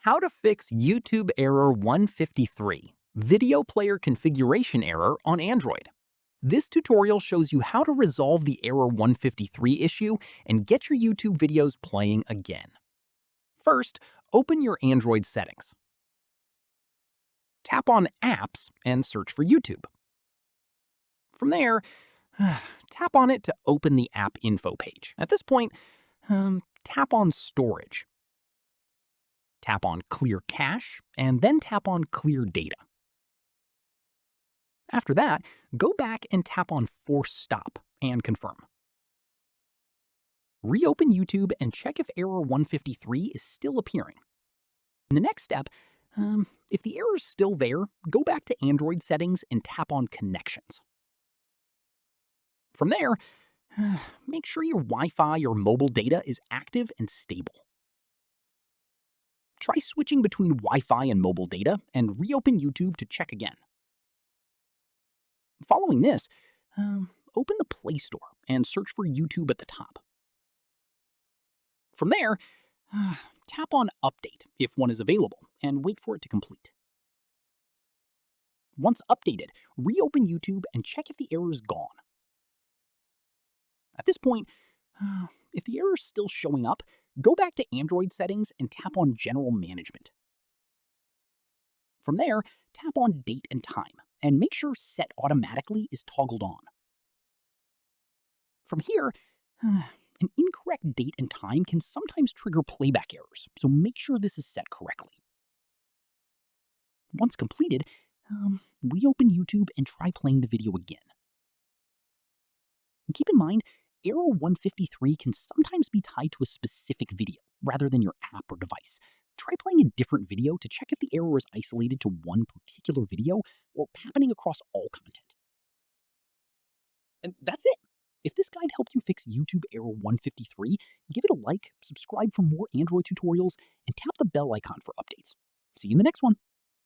How to fix YouTube error 153, video player configuration error on Android. This tutorial shows you how to resolve the error 153 issue and get your YouTube videos playing again. First, open your Android settings. Tap on Apps and search for YouTube. From there, tap on it to open the app info page. At this point, tap on Storage. Tap on Clear Cache, and then tap on Clear Data. After that, go back and tap on Force Stop and confirm. Reopen YouTube and check if error 153 is still appearing. In the next step, if the error is still there, go back to Android settings and tap on Connections. From there, make sure your Wi-Fi or mobile data is active and stable. Try switching between Wi-Fi and mobile data and reopen YouTube to check again. Following this, open the Play Store and search for YouTube at the top. From there, tap on Update if one is available and wait for it to complete. Once updated, reopen YouTube and check if the error is gone. At this point, if the error is still showing up, go back to Android settings and tap on General Management. From there, tap on Date and Time and make sure Set Automatically is toggled on. From here, an incorrect date and time can sometimes trigger playback errors, so make sure this is set correctly. Once completed, reopen YouTube and try playing the video again. And keep in mind, error 153 can sometimes be tied to a specific video rather than your app or device. Try playing a different video to check if the error is isolated to one particular video or happening across all content. And that's it. If this guide helped you fix YouTube error 153, give it a like, subscribe for more Android tutorials, and tap the bell icon for updates. See you in the next one.